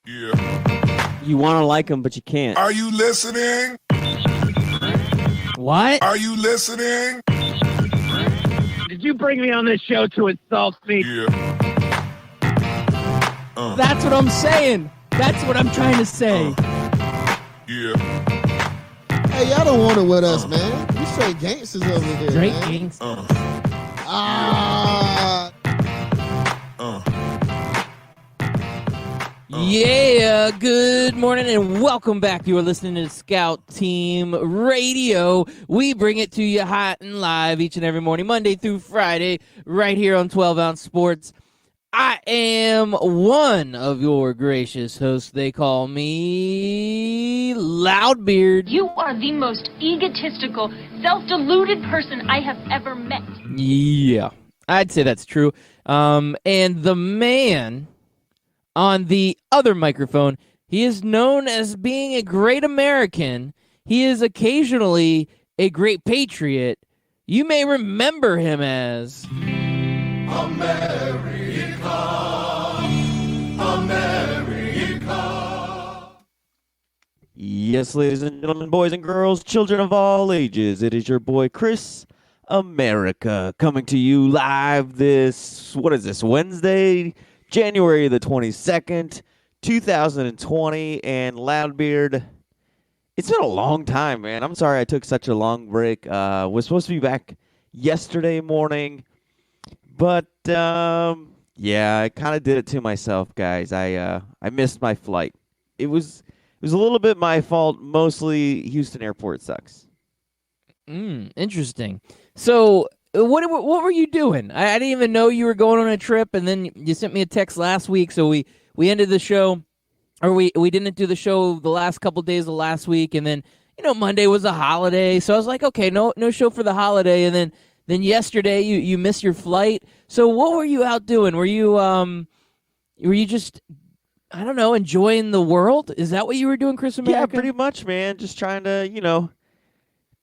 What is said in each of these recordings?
Yeah. You want to like him, but you can't. Are you listening? What? Are you listening? Did you bring me on this show to insult me? Yeah. That's what I'm saying. That's what I'm trying to say. Yeah. Hey, y'all don't want it with us, man. We straight gangsters over here. Straight man. gangsters. Yeah, good morning and welcome back. You are listening to Scout Team Radio. We bring it to you hot and live each and every morning, Monday through Friday, right here on 12 Ounce Sports. I am one of your gracious hosts. They call me Loudbeard. You are the most egotistical, self-deluded person I have ever met. Yeah, I'd say that's true. And the man on the other microphone, he is known as being a great American. He is occasionally a great patriot. You may remember him as America. Yes, ladies and gentlemen, boys and girls, children of all ages, it is your boy Chris America coming to you live this, Wednesday, January the 22nd, 2020, and Loudbeard, it's been a long time, man. I'm sorry I took such a long break. Was supposed to be back yesterday morning, but yeah, I kind of did it to myself, guys. I missed my flight. It was a little bit my fault. Mostly Houston Airport sucks. Interesting. So, what were you doing? I didn't even know you were going on a trip, and then you sent me a text last week. So we ended the show, or we didn't do the show the last couple days of last week, and then Monday was a holiday, so I was like, okay, no show for the holiday, and then yesterday you missed your flight. So what were you out doing? Were you just, I don't know, enjoying the world? Is that what you were doing, Chris America? Yeah, pretty much, man. Just trying to,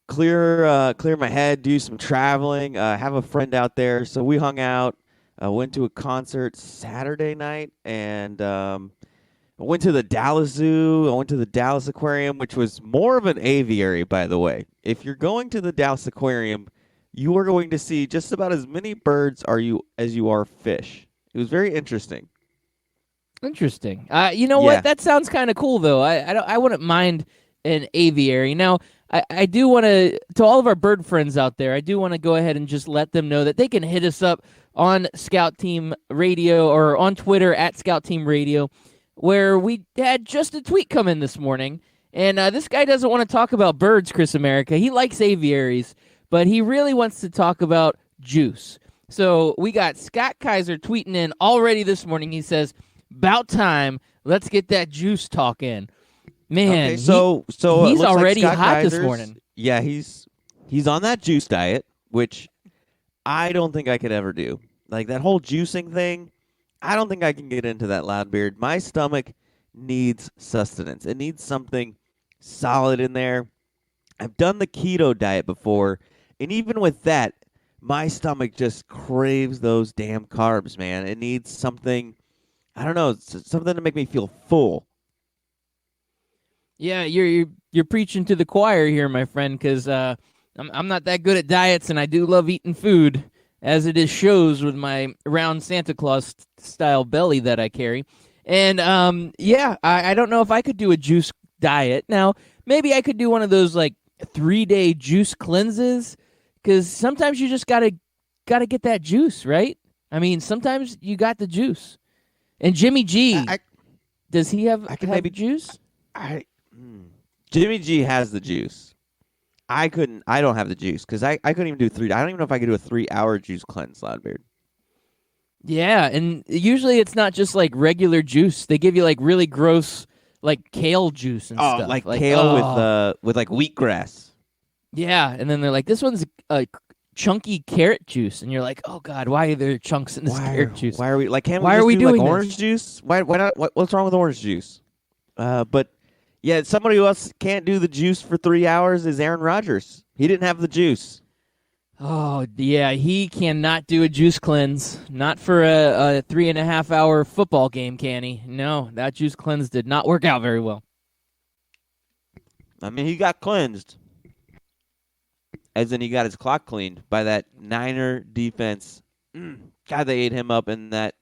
clear my head, do some traveling. Have a friend out there, so we hung out. Went to a concert Saturday night, and I went to the Dallas Zoo. I went to the Dallas Aquarium, which was more of an aviary, by the way. If you're going to the Dallas Aquarium, you are going to see just about as many birds as you are fish. It was very interesting. Interesting. You know what? That sounds kind of cool, though. I wouldn't mind an aviary. Now, I do want to all of our bird friends out there, I do want to go ahead and just let them know that they can hit us up on Scout Team Radio or on Twitter at Scout Team Radio, where we had just a tweet come in this morning. And this guy doesn't want to talk about birds, Chris America. He likes aviaries, but he really wants to talk about juice. So we got Scott Kaiser tweeting in already this morning. He says, "About time. Let's get that juice talk in." Man, okay, so he's already like hot Kaiser's, this morning. Yeah, he's on that juice diet, which I don't think I could ever do. Like that whole juicing thing, I don't think I can get into that, Loudbeard. My stomach needs sustenance. It needs something solid in there. I've done the keto diet before, and even with that, my stomach just craves those damn carbs, man. It needs something, I don't know, something to make me feel full. Yeah, you're preaching to the choir here, my friend, because I'm not that good at diets, and I do love eating food, as it is shows with my round Santa Claus style belly that I carry. And I don't know if I could do a juice diet. Now, maybe I could do one of those like 3-day juice cleanses, because sometimes you just gotta get that juice, right? I mean, sometimes you got the juice. And Jimmy G, does he have maybe juice? Jimmy G has the juice. I don't have the juice because I couldn't even do 3. I don't even know if I could do a 3-hour juice cleanse, Loudbeard. Yeah, and usually it's not just like regular juice. They give you like really gross like kale juice and stuff. Like kale with like wheatgrass. Yeah, and then they're like, this one's chunky carrot juice, and you're like, oh god, why are there chunks in this carrot juice? Why are we like? Why are we doing like orange juice? Why not? What's wrong with orange juice? But yeah, somebody who else can't do the juice for 3 hours is Aaron Rodgers. He didn't have the juice. Oh, yeah, he cannot do a juice cleanse. Not for a 3.5-hour football game, can he? No, that juice cleanse did not work out very well. I mean, he got cleansed. As in he got his clock cleaned by that Niner defense. God, they ate him up in that.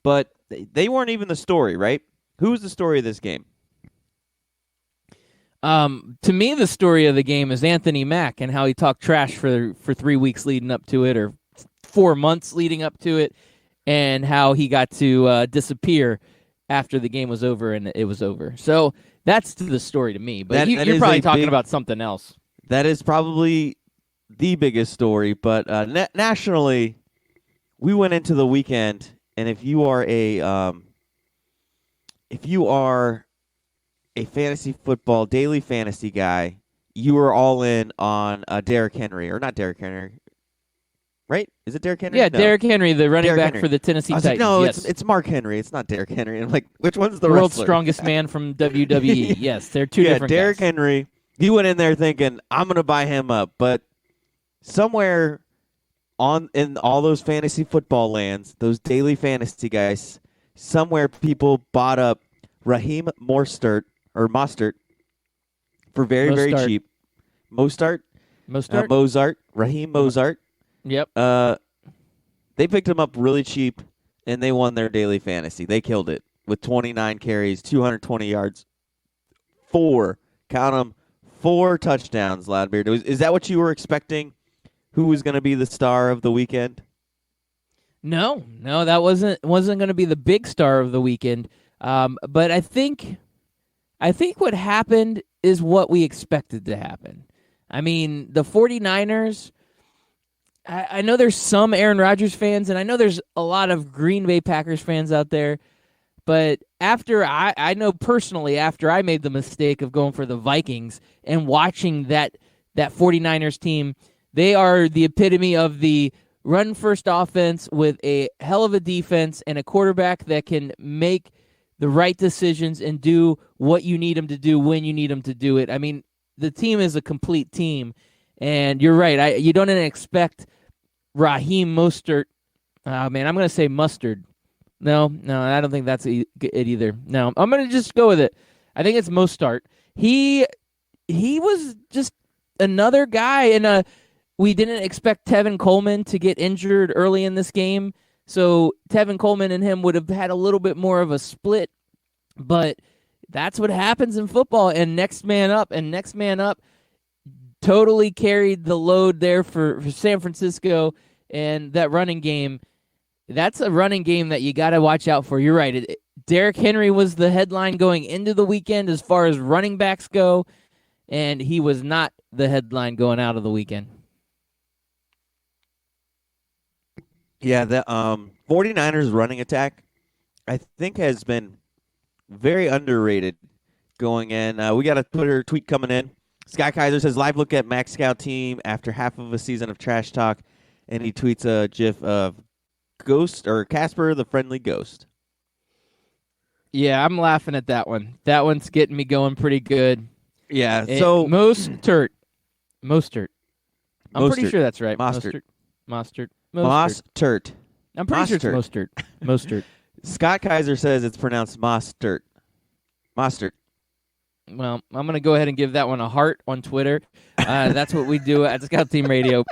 But they weren't even the story, right? Who was the story of this game? To me, the story of the game is Anthony Mack and how he talked trash for 3 weeks leading up to it, or 4 months leading up to it, and how he got to disappear after the game was over and it was over. So that's the story to me. But you're probably talking about something else. That is probably the biggest story. But nationally, we went into the weekend, and if you are a fantasy football daily fantasy guy, you were all in on Derrick Henry, or not Derrick Henry, right? Is it Derrick Henry? Yeah, No. Derrick Henry, the running Derrick back Henry. for the Tennessee I was Titans. like, no, yes. it's Mark Henry. It's not Derrick Henry. I'm like, which one's the world's wrestler? strongest man from WWE. Yes, they're two different Derrick guys. Henry. He went in there thinking, I'm going to buy him up, but somewhere in all those fantasy football lands, those daily fantasy guys, somewhere people bought up Raheem Mostert for very, very Mostert. cheap. Mostert? Raheem Mostert. Yep. They picked him up really cheap, and they won their daily fantasy. They killed it with 29 carries, 220 yards, 4 touchdowns, Loudbeard. Is that what you were expecting? Who was going to be the star of the weekend? No, that wasn't going to be the big star of the weekend. But I think what happened is what we expected to happen. I mean, the 49ers, I know there's some Aaron Rodgers fans, and I know there's a lot of Green Bay Packers fans out there, but I know personally, after I made the mistake of going for the Vikings and watching that 49ers team, they are the epitome of the run-first offense with a hell of a defense and a quarterback that can make the right decisions and do what you need him to do when you need him to do it. I mean, the team is a complete team, and you're right. You don't expect Raheem Mostert. I'm going to say Mustard. No, I don't think that's it either. No, I'm going to just go with it. I think it's Mostert. He was just another guy, and we didn't expect Tevin Coleman to get injured early in this game. So Tevin Coleman and him would have had a little bit more of a split, but that's what happens in football. And next man up totally carried the load there for San Francisco. And that running game, that's a running game that you got to watch out for. You're right. Derrick Henry was the headline going into the weekend as far as running backs go, and he was not the headline going out of the weekend. Yeah, the 49ers running attack, I think, has been very underrated going in. We got a Twitter tweet coming in. Scott Kaiser says, live look at Max Scout team after half of a season of trash talk, and he tweets a gif of Ghost or Casper the Friendly Ghost. Yeah, I'm laughing at that one. That one's getting me going pretty good. Yeah, so Mostert. I'm pretty sure that's right. Mostert. Mostert. I'm pretty sure it's Mostert. Mostert. Scott Kaiser says it's pronounced Mostert. Well, I'm going to go ahead and give that one a heart on Twitter. That's what we do at Scout Team Radio.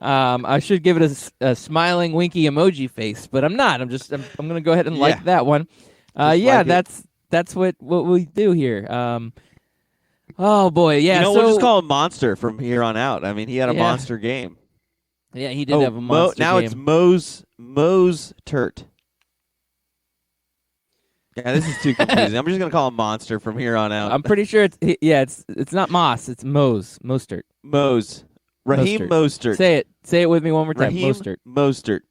I should give it a smiling, winky emoji face, but I'm not. I'm going to go ahead and like that one. That's what we do here. Oh boy, yeah. We'll just call him Monster from here on out. I mean, he had a monster game. Yeah, he did have a monster now game. It's Mose Turt. Yeah, this is too confusing. I'm just gonna call him Monster from here on out. I'm pretty sure it's not Moss. It's Mostert. Raheem Mostert. Say it with me one more time. Raheem Mostert.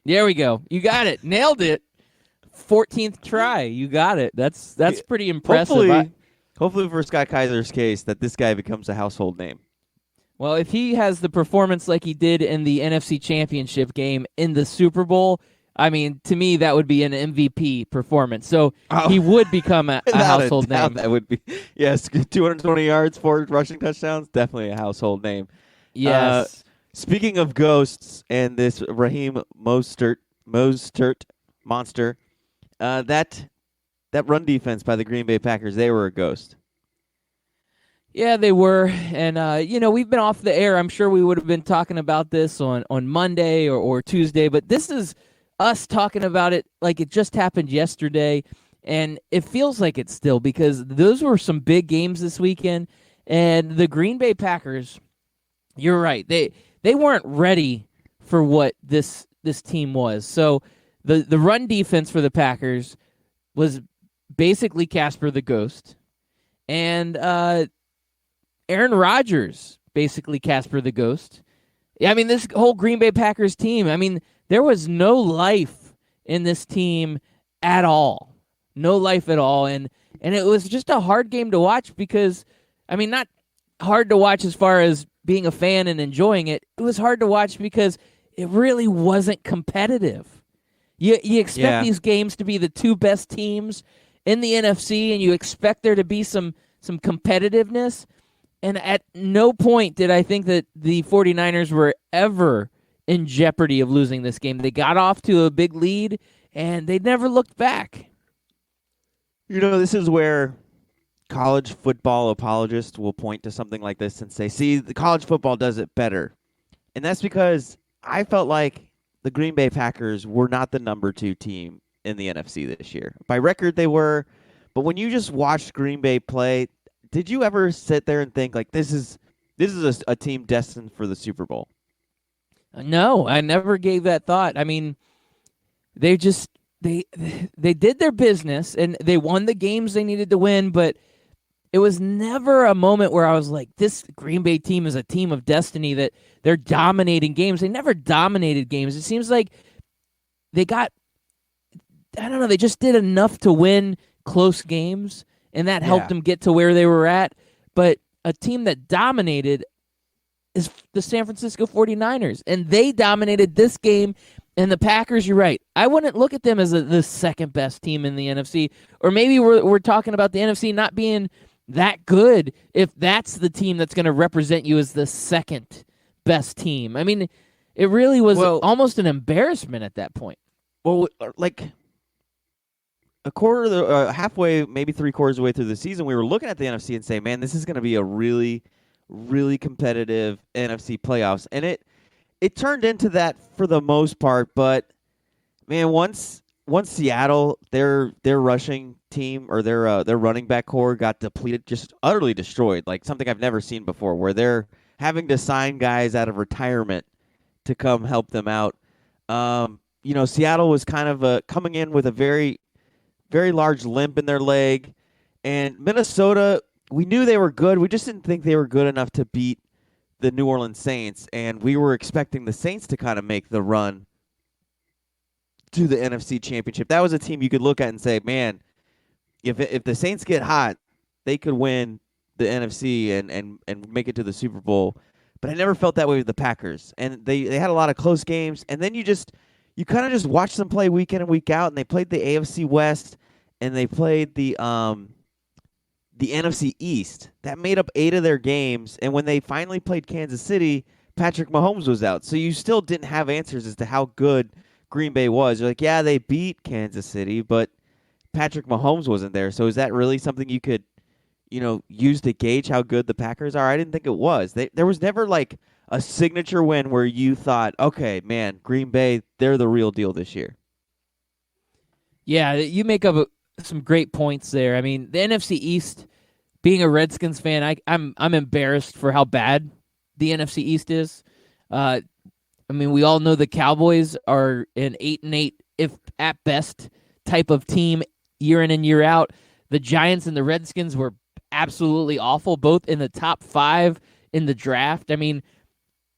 There we go. You got it. Nailed it. 14th try. You got it. That's pretty impressive. Hopefully for Scott Kaiser's case that this guy becomes a household name. Well, if he has the performance like he did in the NFC Championship game in the Super Bowl, I mean, to me, that would be an MVP performance. So he would become a household name. That would be, yes, 220 yards, 4 rushing touchdowns, definitely a household name. Yes. Speaking of ghosts and this Raheem Mostert monster, that run defense by the Green Bay Packers, they were a ghost. Yeah, they were. And, we've been off the air. I'm sure we would have been talking about this on Monday or Tuesday, but this is us talking about it like it just happened yesterday. And it feels like it still, because those were some big games this weekend. And the Green Bay Packers, you're right. They weren't ready for what this team was. So the run defense for the Packers was basically Casper the Ghost. And Aaron Rodgers, basically Casper the Ghost. I mean, this whole Green Bay Packers team, I mean, there was no life in this team at all. No life at all. And it was just a hard game to watch because, I mean, not hard to watch as far as being a fan and enjoying it. It was hard to watch because it really wasn't competitive. You expect these games to be the two best teams in the NFC, and you expect there to be some competitiveness. And at no point did I think that the 49ers were ever in jeopardy of losing this game. They got off to a big lead, and they never looked back. This is where college football apologists will point to something like this and say, see, the college football does it better. And that's because I felt like the Green Bay Packers were not the number 2 team in the NFC this year. By record, they were. But when you just watched Green Bay play, did you ever sit there and think, like, this is a team destined for the Super Bowl? No, I never gave that thought. I mean, they did their business, and they won the games they needed to win, but it was never a moment where I was like, this Green Bay team is a team of destiny, that they're dominating games. They never dominated games. It seems like they just did enough to win close games, and that helped them get to where they were at. But a team that dominated is the San Francisco 49ers, and they dominated this game. And the Packers, you're right. I wouldn't look at them as the second best team in the NFC. Or maybe we're talking about the NFC not being that good if that's the team that's going to represent you as the second best team. I mean, it really was almost an embarrassment at that point. Well, like halfway, maybe 3/4 of the way through the season, we were looking at the NFC and saying, man, this is going to be a really, really competitive NFC playoffs. And it turned into that for the most part, but man, once Seattle, their rushing team or their running back core got depleted, just utterly destroyed, like something I've never seen before, where they're having to sign guys out of retirement to come help them out. Seattle was kind of coming in with a very, very large limp in their leg, and Minnesota, we knew they were good. We just didn't think they were good enough to beat the New Orleans Saints, and we were expecting the Saints to kind of make the run to the NFC Championship. That was a team you could look at and say, man, if the Saints get hot, they could win the NFC and make it to the Super Bowl. But I never felt that way with the Packers, and they had a lot of close games, and then you kind of just watch them play week in and week out, and they played the AFC West, and they played the NFC East. That made up 8 of their games, and when they finally played Kansas City, Patrick Mahomes was out. So you still didn't have answers as to how good Green Bay was. You're like, yeah, they beat Kansas City, but Patrick Mahomes wasn't there. So is that really something you could, use to gauge how good the Packers are? I didn't think it was. There was never like a signature win where you thought, okay, man, Green Bay, they're the real deal this year. Yeah, you make up some great points there. I mean, the NFC East, being a Redskins fan, I'm embarrassed for how bad the NFC East is. We all know the Cowboys are an 8-8, if at best, type of team year in and year out. The Giants and the Redskins were absolutely awful, both in the top 5 in the draft. I mean,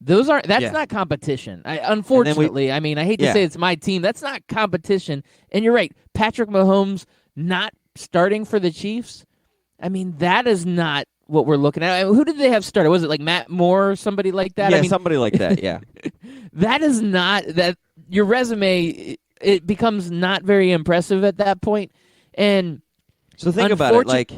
that's not competition. Unfortunately, I hate to say it's my team. That's not competition. And you're right, Patrick Mahomes not starting for the Chiefs. I mean, that is not what we're looking at. Who did they have started? Was it like Matt Moore or somebody like that? Yeah, somebody like that, yeah. That is not that your resume, it becomes not very impressive at that point. And so think about it, like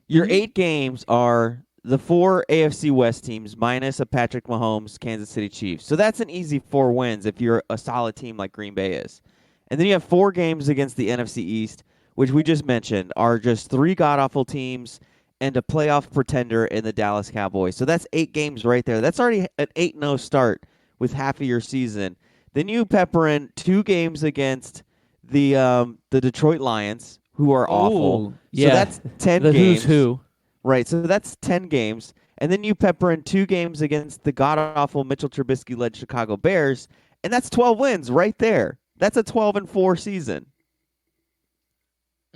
your 8 games are the 4 AFC West teams minus a Patrick Mahomes Kansas City Chiefs. So that's an easy 4 wins if you're a solid team like Green Bay is. And then you have 4 games against the NFC East, which we just mentioned are just 3 god-awful teams and a playoff pretender in the Dallas Cowboys. So that's 8 games right there. That's already an 8-0 start with half of your season. Then you pepper in 2 games against the Detroit Lions, who are awful. Yeah. So that's 10 the games. who's who. Right, so that's 10 games. And then you pepper in 2 games against the god-awful Mitchell Trubisky-led Chicago Bears, and that's 12 wins right there. That's a 12-4 season.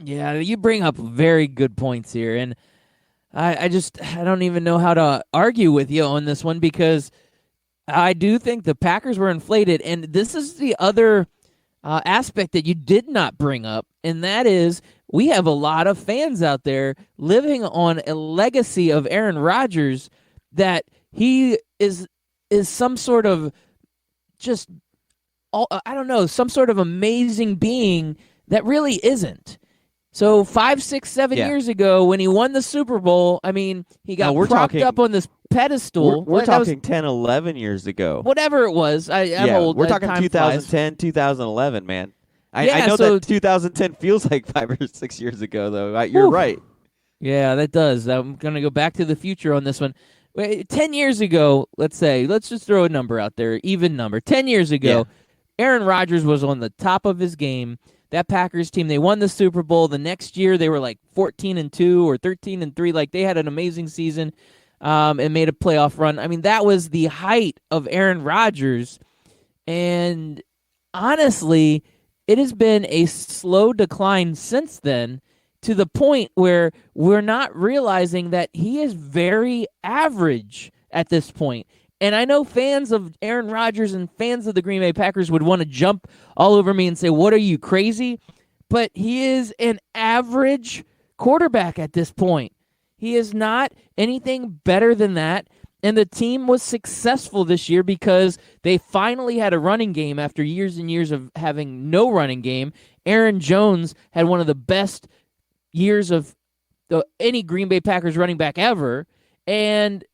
Yeah, you bring up very good points here, and I don't even know how to argue with you on this one because I do think the Packers were inflated, and this is the other aspect that you did not bring up, and that is we have a lot of fans out there living on a legacy of Aaron Rodgers that he is some sort of just, I don't know, some sort of amazing being that really isn't. So 5, 6, 7 years ago when he won the Super Bowl, I mean, he got propped up on this pedestal. We're talking 10, 11 years ago. Whatever it was. I'm old. We're talking time 2010, flies. 2011, man. I know that 2010 feels like 5 or 6 years ago, though. You're right. Yeah, that does. I'm going to go back to the future on this one. 10 years ago, let's just throw a number out there, even number. 10 years ago, Aaron Rodgers was on the top of his game. That Packers team, they won the Super Bowl. The next year, they were like 14-2 or 13-3. Like, they had an amazing season and made a playoff run. I mean, that was the height of Aaron Rodgers. And honestly, it has been a slow decline since then to the point where we're not realizing that he is very average at this point. And I know fans of Aaron Rodgers and fans of the Green Bay Packers would want to jump all over me and say, what, are you crazy? But he is an average quarterback at this point. He is not anything better than that. And the team was successful this year because they finally had a running game after years and years of having no running game. Aaron Jones had one of the best years of any Green Bay Packers running back ever, and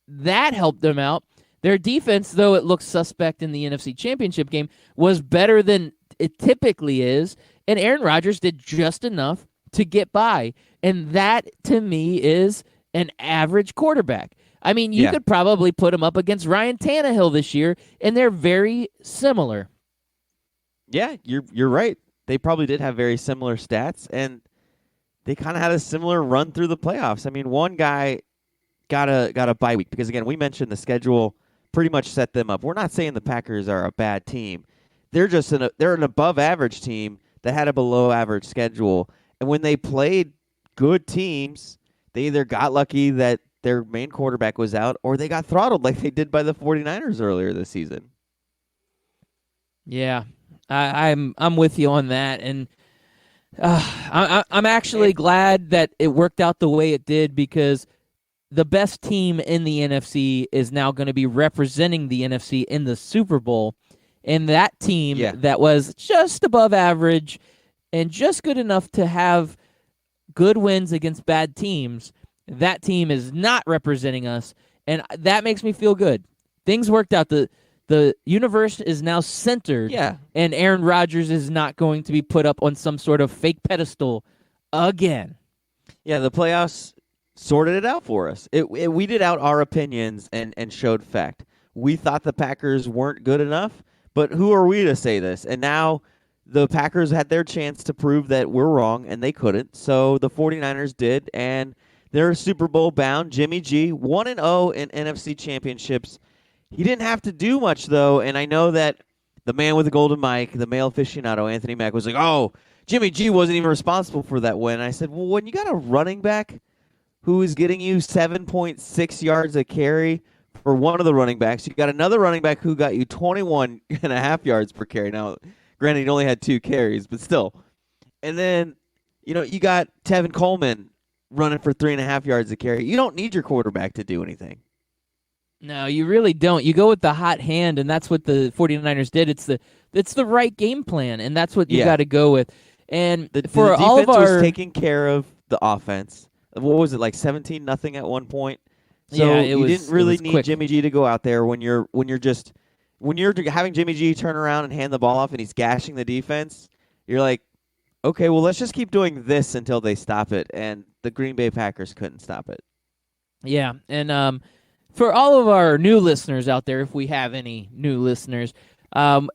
that helped them out. Their defense, though it looks suspect in the NFC Championship game, was better than it typically is, and Aaron Rodgers did just enough to get by. And that, to me, is an average quarterback. I mean, you could probably put him up against Ryan Tannehill this year, and they're very similar. Yeah, you're right. They probably did have very similar stats, and they kind of had a similar run through the playoffs. I mean, one guy got a bye week because, again, we mentioned the schedule pretty much set them up. We're not saying the Packers are a bad team. They're just they're an above-average team that had a below-average schedule. And when they played good teams, they either got lucky that their main quarterback was out or they got throttled like they did by the 49ers earlier this season. Yeah, I'm with you on that. And I'm actually glad that it worked out the way it did because the best team in the NFC is now going to be representing the NFC in the Super Bowl. And that team that was just above average and just good enough to have good wins against bad teams, that team is not representing us. And that makes me feel good. Things worked out. The universe is now centered. Yeah. And Aaron Rodgers is not going to be put up on some sort of fake pedestal again. Yeah, the playoffs sorted it out for us. It weeded out our opinions and showed fact. We thought the Packers weren't good enough, but who are we to say this? And now the Packers had their chance to prove that we're wrong, and they couldn't. So the 49ers did, and they're Super Bowl bound. Jimmy G, 1-0 in NFC championships. He didn't have to do much, though, and I know that the man with the golden mic, the male aficionado, Anthony Mack, was like, oh, Jimmy G wasn't even responsible for that win. I said, well, when you got a running back who is getting you 7.6 yards a carry for one of the running backs, you got another running back who got you 21.5 yards per carry. Now, granted, he only had 2 carries, but still. And then, you got Tevin Coleman running for 3.5 yards a carry. You don't need your quarterback to do anything. No, you really don't. You go with the hot hand, and that's what the 49ers did. It's the right game plan, and that's what you got to go with. And for the all of defense our was taking care of the offense. What was it, like 17-0 at one point? So Yeah, you didn't really need quick. Jimmy G to go out there when you're having Jimmy G turn around and hand the ball off and he's gashing the defense. You're like, okay, well, let's just keep doing this until they stop it. And the Green Bay Packers couldn't stop it. Yeah, and for all of our new listeners out there, if we have any new listeners,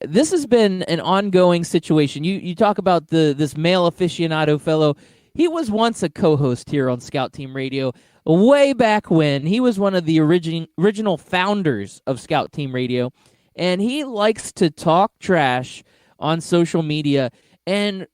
this has been an ongoing situation. You talk about this male aficionado fellow. He was once a co-host here on Scout Team Radio way back when. He was one of the original founders of Scout Team Radio, and he likes to talk trash on social media. And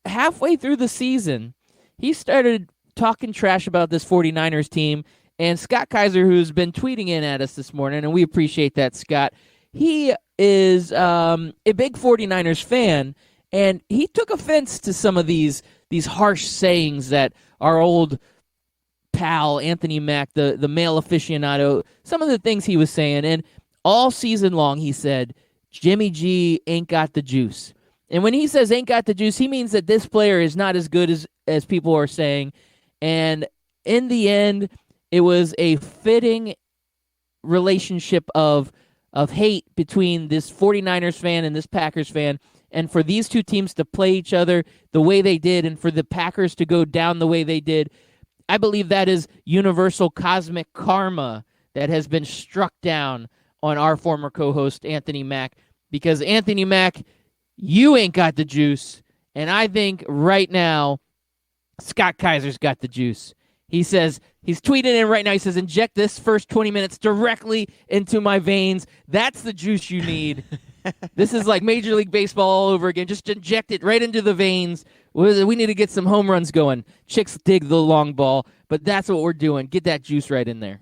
halfway through the season, he started talking trash about this 49ers team. And Scott Kaiser, who's been tweeting in at us this morning, and we appreciate that, Scott, he is a big 49ers fan, and he took offense to some of these harsh sayings that our old pal, Anthony Mack, the male aficionado, some of the things he was saying. And all season long, he said, Jimmy G ain't got the juice. And when he says ain't got the juice, he means that this player is not as good as people are saying. And in the end, it was a fitting relationship of hate between this 49ers fan and this Packers fan. And for these two teams to play each other the way they did, and for the Packers to go down the way they did, I believe that is universal cosmic karma that has been struck down on our former co-host, Anthony Mack. Because Anthony Mack, you ain't got the juice. And I think right now, Scott Kaiser's got the juice. He says, he's tweeting in right now, he says, inject this first 20 minutes directly into my veins. That's the juice you need. This is like Major League Baseball all over again. Just inject it right into the veins. We need to get some home runs going. Chicks dig the long ball, but that's what we're doing. Get that juice right in there.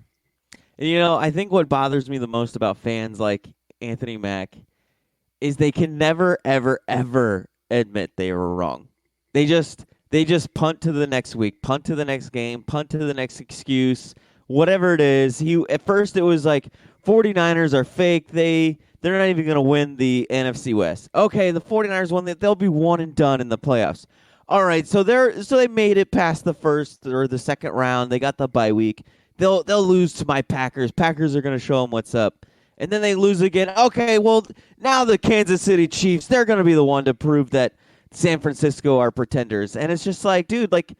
You know, I think what bothers me the most about fans like Anthony Mack is they can never, ever, ever admit they were wrong. They just punt to the next week, punt to the next game, punt to the next excuse, whatever it is. At first it was like 49ers are fake. They're not even going to win the NFC West. Okay, the 49ers won. They'll be one and done in the playoffs. All right, so they made it past the first or the second round. They got the bye week. They'll lose to my Packers. Packers are going to show them what's up. And then they lose again. Okay, well, now the Kansas City Chiefs, they're going to be the one to prove that San Francisco are pretenders. And it's just like, dude, like,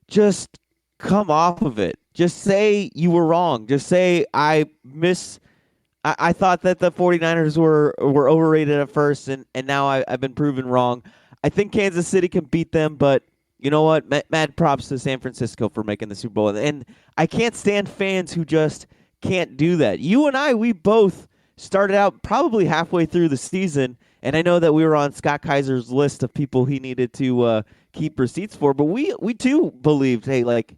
just come off of it. Just say you were wrong. Just say I thought that the 49ers were overrated at first, and now I've been proven wrong. I think Kansas City can beat them, but you know what? Mad props to San Francisco for making the Super Bowl. And I can't stand fans who just can't do that. You and I, we both started out probably halfway through the season, and I know that we were on Scott Kaiser's list of people he needed to keep receipts for, but we too believed, hey, like,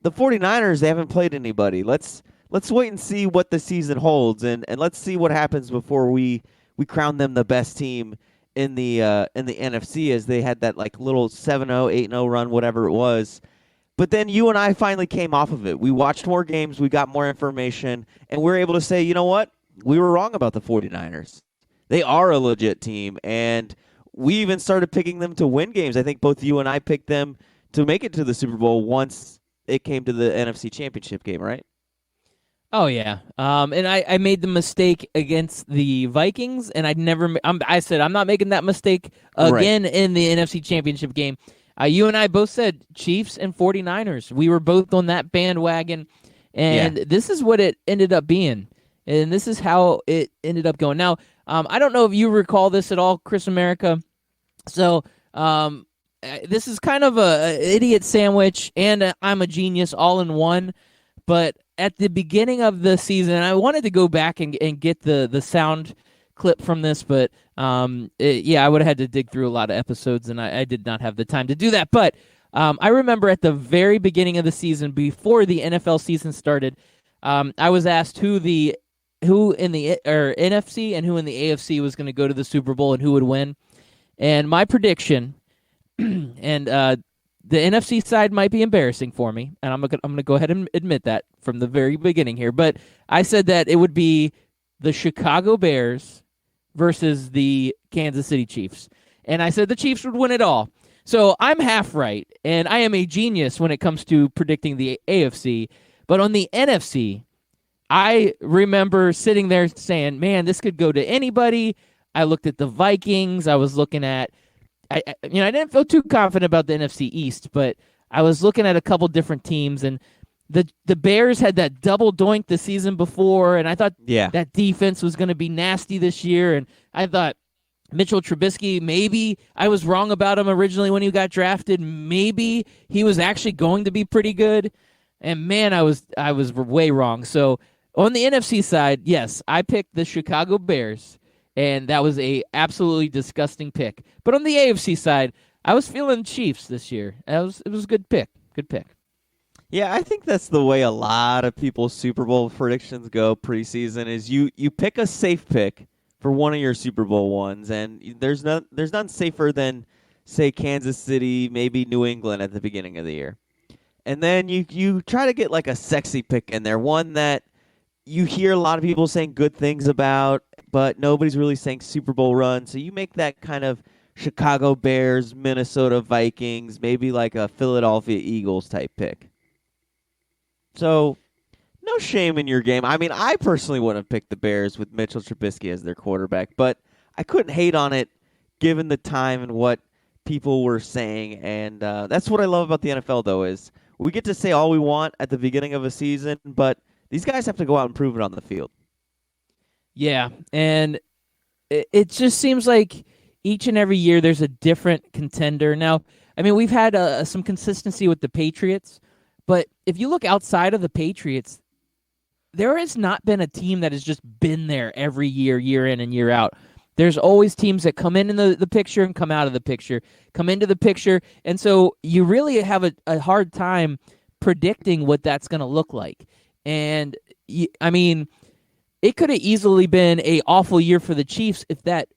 the 49ers, they haven't played anybody. Let's wait and see what the season holds, and let's see what happens before we crown them the best team in the NFC, as they had that like little 7-0, 8-0 run, whatever it was. But then you and I finally came off of it. We watched more games, we got more information, and we were able to say, you know what? We were wrong about the 49ers. They are a legit team, and we even started picking them to win games. I think both you and I picked them to make it to the Super Bowl once it came to the NFC Championship game, right? Oh, yeah. And I made the mistake against the Vikings, and I said I'm not making that mistake again in the NFC Championship game. You and I both said Chiefs and 49ers. We were both on that bandwagon, and this is what it ended up being, and this is how it ended up going. Now, I don't know if you recall this at all, Chris America. So this is kind of a idiot sandwich and I'm a genius all in one, but at the beginning of the season, I wanted to go back and get the sound clip from this, but I would have had to dig through a lot of episodes, and I did not have the time to do that. But I remember at the very beginning of the season, before the NFL season started, I was asked who in the NFC and who in the AFC was going to go to the Super Bowl and who would win. And my prediction, and the NFC side might be embarrassing for me, and I'm gonna go ahead and admit that from the very beginning here. But I said that it would be the Chicago Bears versus the Kansas City Chiefs, and I said the Chiefs would win it all. So I'm half right, and I am a genius when it comes to predicting the AFC. But on the NFC, I remember sitting there saying, man, this could go to anybody. I looked at the Vikings. I was looking at, I didn't feel too confident about the NFC East, but I was looking at a couple different teams, and the Bears had that double doink the season before, and I thought that defense was going to be nasty this year, and I thought Mitchell Trubisky, maybe I was wrong about him originally when he got drafted. Maybe he was actually going to be pretty good, and man, I was way wrong. So on the NFC side, yes, I picked the Chicago Bears, and that was a absolutely disgusting pick. But on the AFC side, I was feeling Chiefs this year. It was a good pick. Good pick. Yeah, I think that's the way a lot of people's Super Bowl predictions go preseason is you pick a safe pick for one of your Super Bowl ones, and there's none safer than, say, Kansas City, maybe New England at the beginning of the year. And then you try to get like a sexy pick in there, one that you hear a lot of people saying good things about, but nobody's really saying Super Bowl run. So you make that kind of Chicago Bears, Minnesota Vikings, maybe like a Philadelphia Eagles type pick. So no shame in your game. I mean, I personally wouldn't have picked the Bears with Mitchell Trubisky as their quarterback, but I couldn't hate on it given the time and what people were saying. And that's what I love about the NFL, though, is we get to say all we want at the beginning of a season, but these guys have to go out and prove it on the field. Yeah, and it just seems like each and every year there's a different contender. Now, I mean, we've had some consistency with the Patriots, but if you look outside of the Patriots, there has not been a team that has just been there every year, year in and year out. There's always teams that come in the picture and come out of the picture, come into the picture, and so you really have a hard time predicting what that's going to look like. And, I mean, it could have easily been an awful year for the Chiefs if that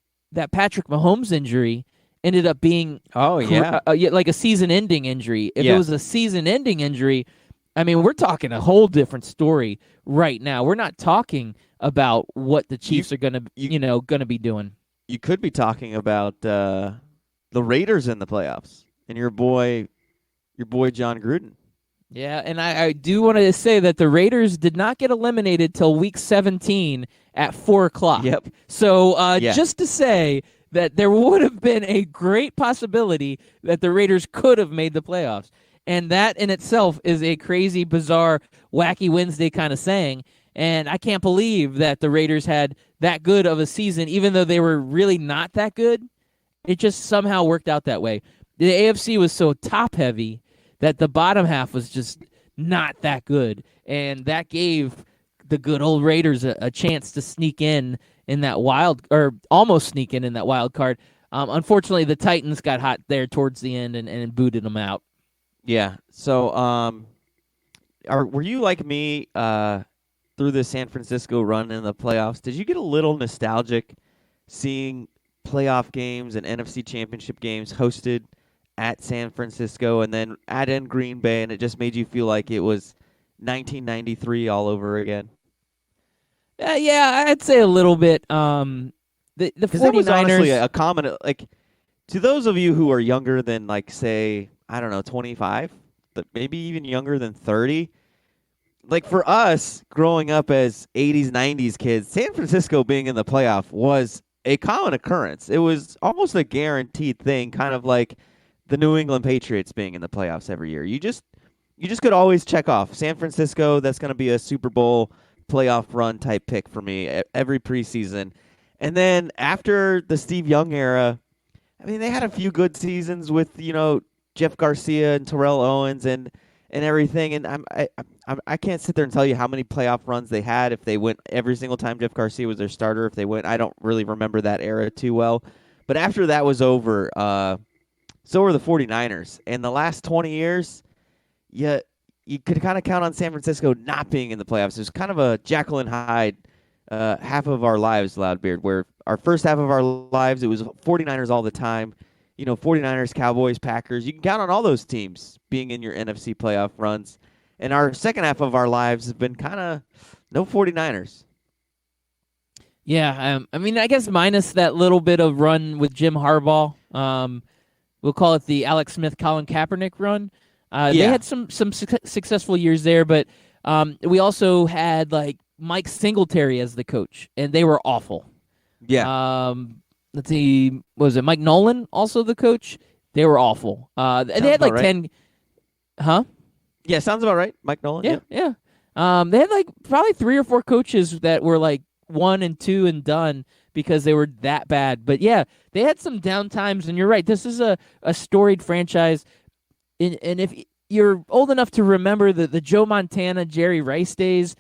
Patrick Mahomes injury ended up being like a season-ending injury. If it was a season-ending injury, I mean, we're talking a whole different story right now. We're not talking about what the Chiefs are going to be doing. You could be talking about the Raiders in the playoffs and your boy John Gruden. Yeah, and I do want to say that the Raiders did not get eliminated till week 17 at 4 o'clock. Yep. So just to say that there would have been a great possibility that the Raiders could have made the playoffs. And that in itself is a crazy, bizarre, wacky Wednesday kind of saying. And I can't believe that the Raiders had that good of a season, even though they were really not that good. It just somehow worked out that way. The AFC was so top-heavy that the bottom half was just not that good. And that gave the good old Raiders a chance to sneak in that almost sneak in that wild card. Unfortunately, the Titans got hot there towards the end and booted them out. Yeah. So were you like me through the San Francisco run in the playoffs? Did you get a little nostalgic seeing playoff games and NFC championship games hosted at San Francisco and then in Green Bay, and it just made you feel like it was 1993 all over again? Yeah, I'd say a little bit. The 49ers... that was honestly a common, like, to those of you who are younger than, like, say, I don't know, 25, but maybe even younger than 30, like, for us, growing up as 80s, 90s kids, San Francisco being in the playoff was a common occurrence. It was almost a guaranteed thing, kind of like the New England Patriots being in the playoffs every year. You just could always check off San Francisco. That's going to be a Super Bowl playoff run type pick for me every preseason. And then after the Steve Young era, I mean, they had a few good seasons with, Jeff Garcia and Terrell Owens and everything. And I can't sit there and tell you how many playoff runs they had if they went every single time Jeff Garcia was their starter. If they went, I don't really remember that era too well. But after that was over, so were the 49ers. And the last 20 years, you could kind of count on San Francisco not being in the playoffs. It was kind of a Jekyll and Hyde half of our lives, Loudbeard, where our first half of our lives, it was 49ers all the time. 49ers, Cowboys, Packers. You can count on all those teams being in your NFC playoff runs. And our second half of our lives has been kind of no 49ers. Yeah, I mean, I guess minus that little bit of run with Jim Harbaugh. We'll call it the Alex Smith, Colin Kaepernick run. They had some successful years there, but We also had like Mike Singletary as the coach, and they were awful. Yeah. Let's see, was it Mike Nolan also the coach? They were awful. They had like right. 10. Huh? Yeah, sounds about right. Mike Nolan. Yeah. They had like probably 3 or 4 coaches that were like 1 and 2 and done because they were that bad. But yeah, they had some down times, and you're right. This is a storied franchise. And if you're old enough to remember the Joe Montana, Jerry Rice days,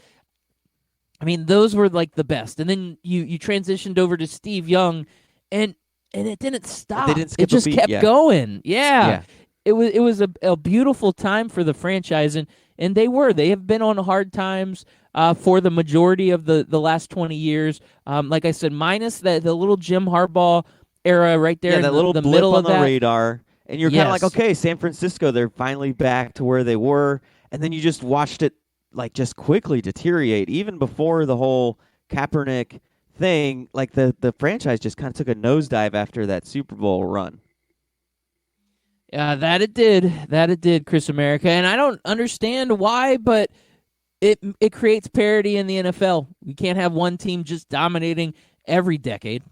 I mean, those were like the best. And then you transitioned over to Steve Young, and it didn't stop. They didn't skip it just a beat. kept going. Yeah. It was a beautiful time for the franchise, and they have been on hard times for the majority of the last 20 years. Like I said, minus the little Jim Harbaugh era right there. Yeah, in that little the blip middle on of the that. radar. And you're kind of Yes. like, okay, San Francisco, they're finally back to where they were. And then you just watched it like just quickly deteriorate. Even before the whole Kaepernick thing, like the franchise just kind of took a nosedive after that Super Bowl run. That it did, Chris America. And I don't understand why, but it creates parity in the NFL. We can't have one team just dominating every decade.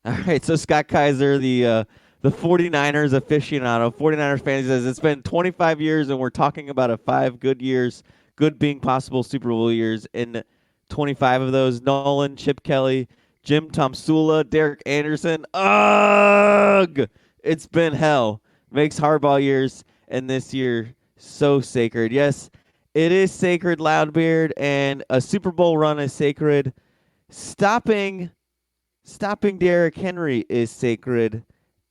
All right, so Scott Kaiser, the 49ers aficionado, 49ers fan, says it's been 25 years and we're talking about 5 good years, good being possible Super Bowl years. In 25 of those, Nolan, Chip Kelly, Jim Tomsula, Derek Anderson. Ugh! It's been hell. Makes Harbaugh years and this year so sacred. Yes, it is sacred, Loudbeard, and a Super Bowl run is sacred. Stopping Derrick Henry is sacred.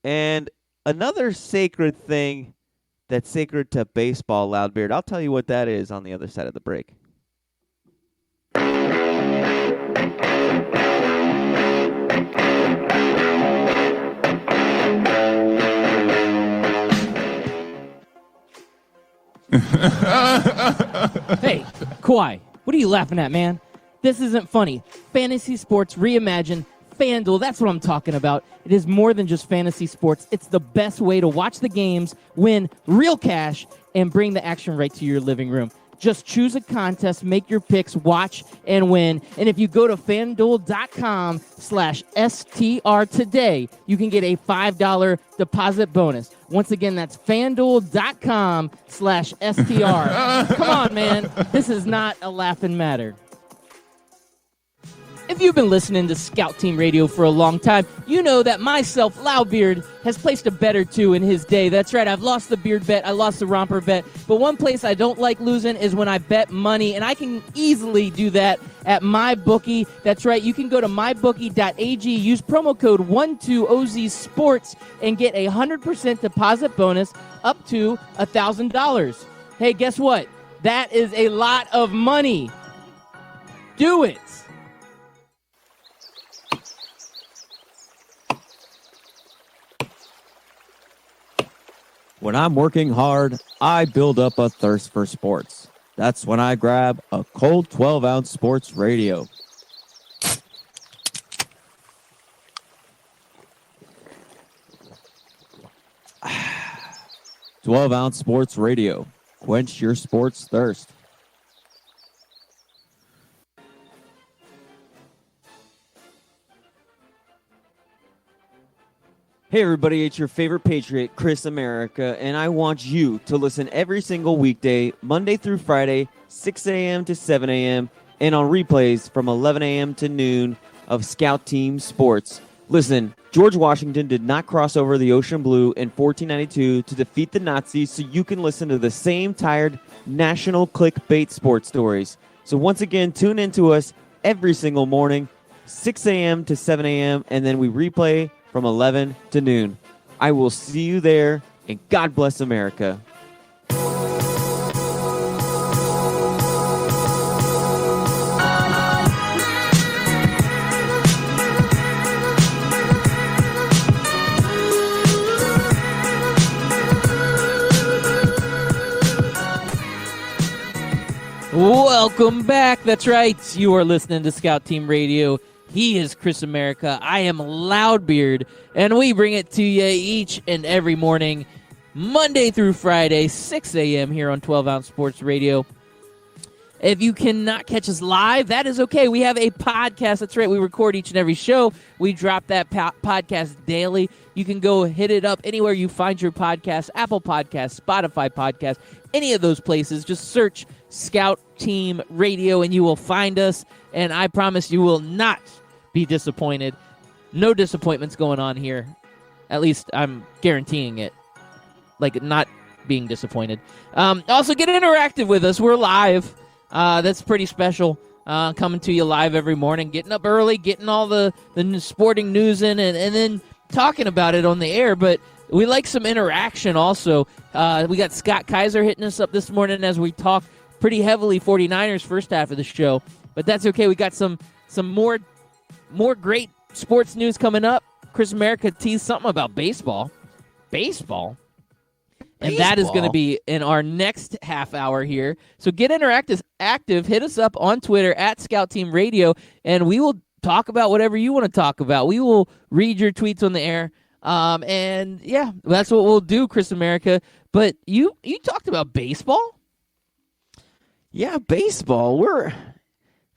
And another sacred thing that's sacred to baseball, Loudbeard, I'll tell you what that is on the other side of the break. Hey, Kawhi, what are you laughing at, man? This isn't funny. Fantasy sports reimagined. FanDuel, that's what I'm talking about. It is more than just fantasy sports. It's the best way to watch the games, win real cash, and bring the action right to your living room. Just choose a contest, make your picks, watch, and win. And if you go to FanDuel.com/STR today, you can get a $5 deposit bonus. Once again, that's FanDuel.com/STR. Come on, man. This is not a laughing matter. If you've been listening to Scout Team Radio for a long time, you know that myself, Loudbeard, has placed a bet or two in his day. That's right, I've lost the beard bet, I lost the romper bet, but one place I don't like losing is when I bet money, and I can easily do that at MyBookie. That's right, you can go to mybookie.ag, use promo code 12OZSports, and get a 100% deposit bonus up to $1,000. Hey, guess what? That is a lot of money. Do it. When I'm working hard, I build up a thirst for sports. That's when I grab a cold 12-ounce sports radio. 12-ounce sports radio. Quench your sports thirst. Hey everybody, it's your favorite Patriot, Chris America, and I want you to listen every single weekday, Monday through Friday, 6 a.m. to 7 a.m., and on replays from 11 a.m. to noon of Scout Team Sports. Listen, George Washington did not cross over the ocean blue in 1492 to defeat the Nazis, so you can listen to the same tired national clickbait sports stories. So once again, tune in to us every single morning, 6 a.m. to 7 a.m., and then we replay from 11 to noon. I will see you there, and God bless America. Welcome back. That's right. You are listening to Scout Team Radio. He is Chris America. I am Loudbeard, and we bring it to you each and every morning, Monday through Friday, 6 a.m. here on 12 Ounce Sports Radio. If you cannot catch us live, that is okay. We have a podcast. That's right. We record each and every show. We drop that podcast daily. You can go hit it up anywhere you find your podcast, Apple Podcasts, Spotify Podcasts, any of those places. Just search Scout Team Radio and you will find us. And I promise you will not be disappointed. No disappointments going on here. At least I'm guaranteeing it. Like, not being disappointed. Also, get interactive with us. We're live. That's pretty special. Coming to you live every morning, getting up early, getting all the sporting news in, and then talking about it on the air. But we like some interaction also. We got Scott Kaiser hitting us up this morning as we talk pretty heavily 49ers first half of the show. But that's okay. We got some more great sports news coming up. Chris America teased something about baseball. Baseball? And that is going to be in our next half hour here. So get interactive. Hit us up on Twitter at Scout Team Radio, and we will talk about whatever you want to talk about. We will read your tweets on the air. And, yeah, that's what we'll do, Chris America. But you talked about baseball? Yeah, baseball.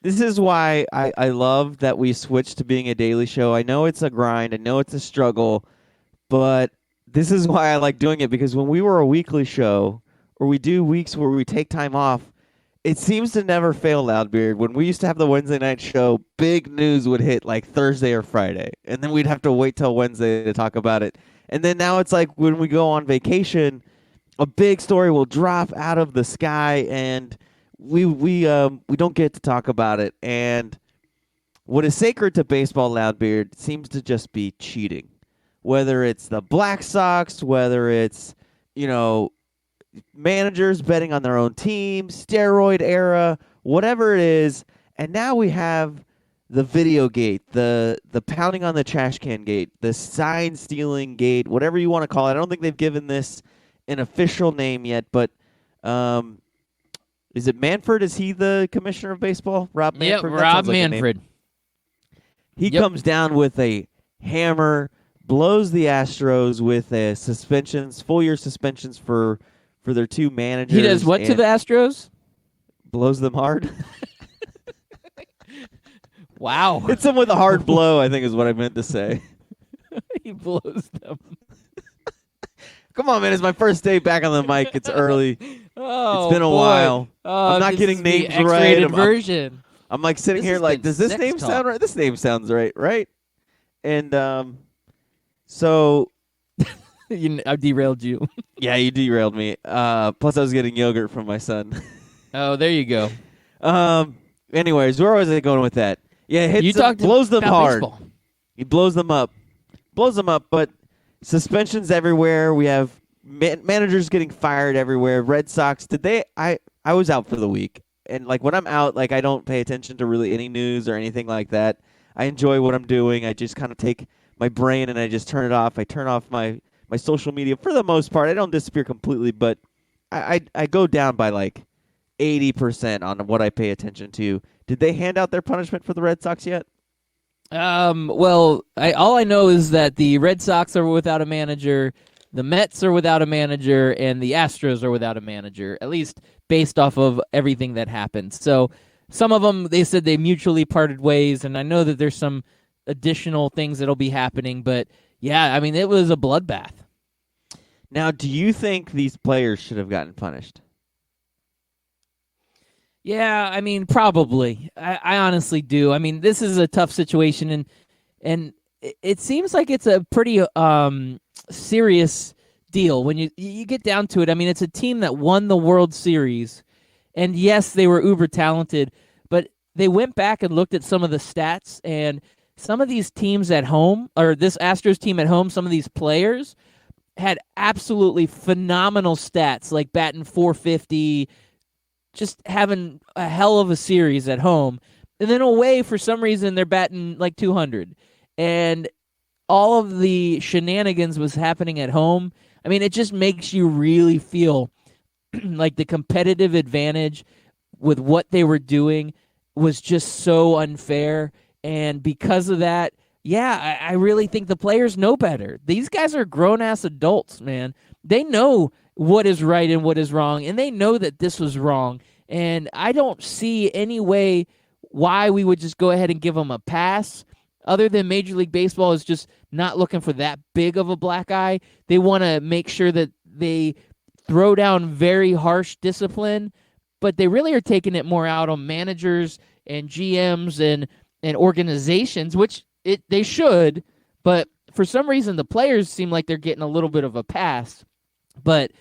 This is why I love that we switched to being a daily show. I know it's a grind. I know it's a struggle. But this is why I like doing it, because when we were a weekly show, or we do weeks where we take time off, it seems to never fail, Loudbeard. When we used to have the Wednesday night show, big news would hit like Thursday or Friday, and then we'd have to wait till Wednesday to talk about it. And then now it's like when we go on vacation, a big story will drop out of the sky, and we don't get to talk about it. And what is sacred to baseball, Loudbeard, seems to just be cheating. Whether it's the Black Sox, whether it's, managers betting on their own team, steroid era, whatever it is. And now we have the video gate, the pounding on the trash can gate, the sign stealing gate, whatever you want to call it. I don't think they've given this an official name yet, but is it Manfred? Is he the commissioner of baseball? Rob Manfred? Yep, Rob Manfred. He comes down with a hammer, blows the Astros with full year suspensions for their two managers. He does what to the Astros? Blows them hard. Wow. Hits them with a hard blow, I think is what I meant to say. He blows them. Come on, man. It's my first day back on the mic. It's early. Oh, it's been a while. Oh, I'm not getting names right. I'm like sitting here like, does this name sound right? This name sounds right? And so I derailed you. Yeah, you derailed me. Plus I was getting yogurt from my son. Oh, there you go. Anyways, where was I going with that? Yeah, blows them hard. Baseball. He blows them up, but suspensions everywhere. We have managers getting fired everywhere. Red Sox, I was out for the week. And like when I'm out, like I don't pay attention to really any news or anything like that. I enjoy what I'm doing. I just kind of take my brain and I just turn it off. I turn off my social media for the most part. I don't disappear completely, but I go down by like 80% on what I pay attention to. Did they hand out their punishment for the Red Sox yet? Well, all I know is that the Red Sox are without a manager, the Mets are without a manager, and the Astros are without a manager, at least based off of everything that happened. So some of them, they said they mutually parted ways, and I know that there's some additional things that'll be happening, but yeah, I mean, it was a bloodbath. Now, do you think these players should have gotten punished? Yeah, I mean, probably. I honestly do. I mean, this is a tough situation, and it seems like it's a pretty serious deal when you get down to it. I mean, it's a team that won the World Series, and yes, they were uber talented, but they went back and looked at some of the stats, and some of these teams at home, or this Astros team at home, some of these players had absolutely phenomenal stats, like batting .450, just having a hell of a series at home. And then away, for some reason, they're batting like 200. And all of the shenanigans was happening at home. I mean, it just makes you really feel like the competitive advantage with what they were doing was just so unfair. And because of that, yeah, I really think the players know better. These guys are grown-ass adults, man. They know what is right and what is wrong, and they know that this was wrong. And I don't see any way why we would just go ahead and give him a pass, other than Major League Baseball is just not looking for that big of a black eye. They want to make sure that they throw down very harsh discipline, but they really are taking it more out on managers and GMs and organizations, which they should, but for some reason the players seem like they're getting a little bit of a pass. But,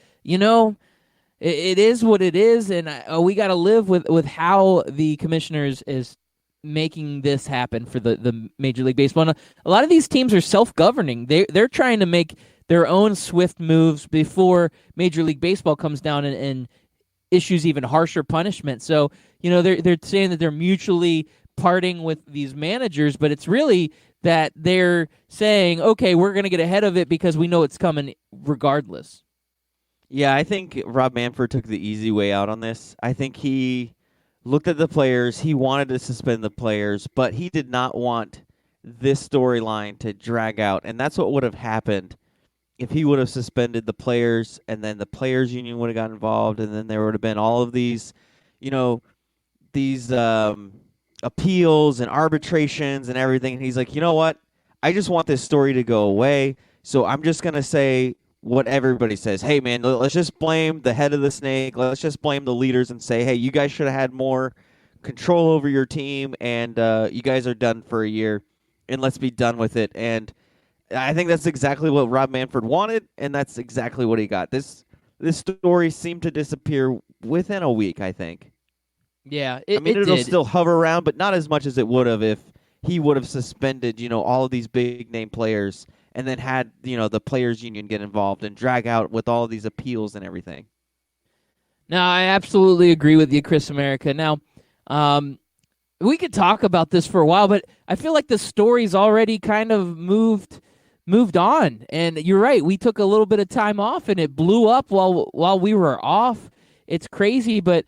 it is what it is, and we got to live with how the commissioners is making this happen for the Major League Baseball. And a lot of these teams are self-governing. They're trying to make their own swift moves before Major League Baseball comes down and issues even harsher punishment. So, they're saying that they're mutually parting with these managers, but it's really that they're saying, okay, we're going to get ahead of it because we know it's coming regardless. Yeah, I think Rob Manfred took the easy way out on this. I think he looked at the players. He wanted to suspend the players, but he did not want this storyline to drag out. And that's what would have happened if he would have suspended the players, and then the players union would have got involved, and then there would have been all of these, these appeals and arbitrations and everything. And he's like, you know what? I just want this story to go away. So I'm just going to say what everybody says. Hey, man, let's just blame the head of the snake. Let's just blame the leaders and say, hey, you guys should have had more control over your team, and you guys are done for a year, and let's be done with it. And I think that's exactly what Rob Manfred wanted, and that's exactly what he got. This story seemed to disappear within a week, I think. Yeah, it'll still hover around, but not as much as it would have if he would have suspended, all of these big-name players and then had, the players union get involved and drag out with all of these appeals and everything. No, I absolutely agree with you, Chris America. Now, we could talk about this for a while, but I feel like the story's already kind of moved on. And you're right, we took a little bit of time off, and it blew up while we were off. It's crazy, but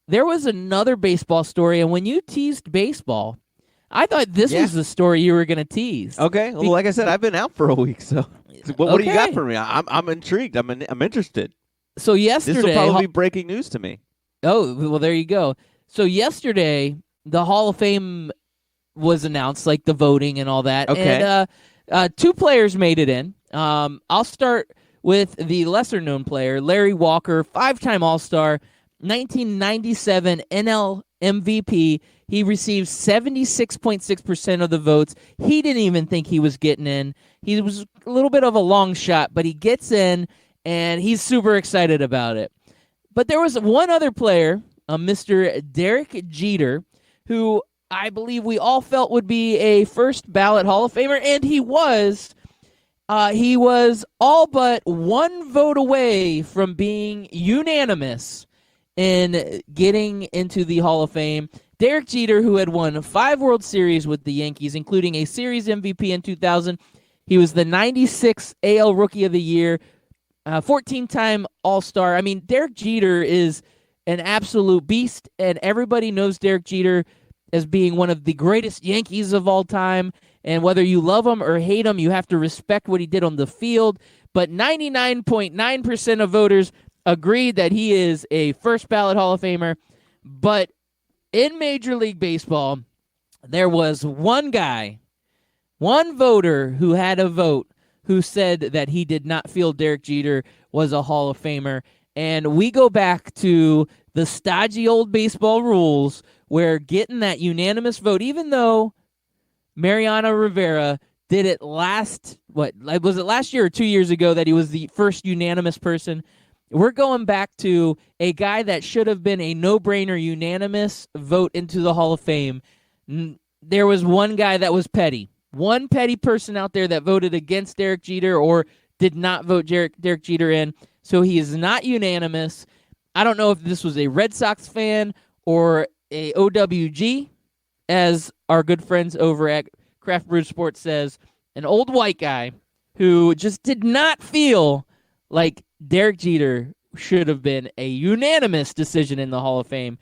there was another baseball story, and when you teased baseball, I thought this was the story you were going to tease. Okay. Well, like I said, I've been out for a week, so what do you got for me? I'm intrigued. I'm interested. So yesterday, this will probably be breaking news to me. Oh, well, there you go. So yesterday, the Hall of Fame was announced, like the voting and all that. Okay. And two players made it in. I'll start with the lesser-known player, Larry Walker, 5-time All-Star, 1997 NL MVP. He received 76.6% of the votes. He didn't even think he was getting in. He was a little bit of a long shot, but he gets in, and he's super excited about it. But there was one other player, Mr. Derek Jeter, who I believe we all felt would be a first ballot Hall of Famer, and he was. He was all but one vote away from being unanimous in getting into the Hall of Fame. Derek Jeter, who had won 5 World Series with the Yankees, including a Series MVP in 2000. He was the 96th AL Rookie of the Year, 14-time All-Star. I mean, Derek Jeter is an absolute beast, and everybody knows Derek Jeter as being one of the greatest Yankees of all time. And whether you love him or hate him, you have to respect what he did on the field. But 99.9% of voters agreed that he is a first ballot Hall of Famer. But in Major League Baseball, there was one guy, one voter who had a vote who said that he did not feel Derek Jeter was a Hall of Famer. And we go back to the stodgy old baseball rules where getting that unanimous vote, even though Mariano Rivera did it was it last year or 2 years ago that he was the first unanimous person? We're going back to a guy that should have been a no-brainer unanimous vote into the Hall of Fame. There was one guy that was petty. One petty person out there that voted against Derek Jeter or did not vote Derek Jeter in. So he is not unanimous. I don't know if this was a Red Sox fan or a OWG, as our good friends over at Craft Brew Sports says, an old white guy who just did not feel like Derek Jeter should have been a unanimous decision in the Hall of Fame.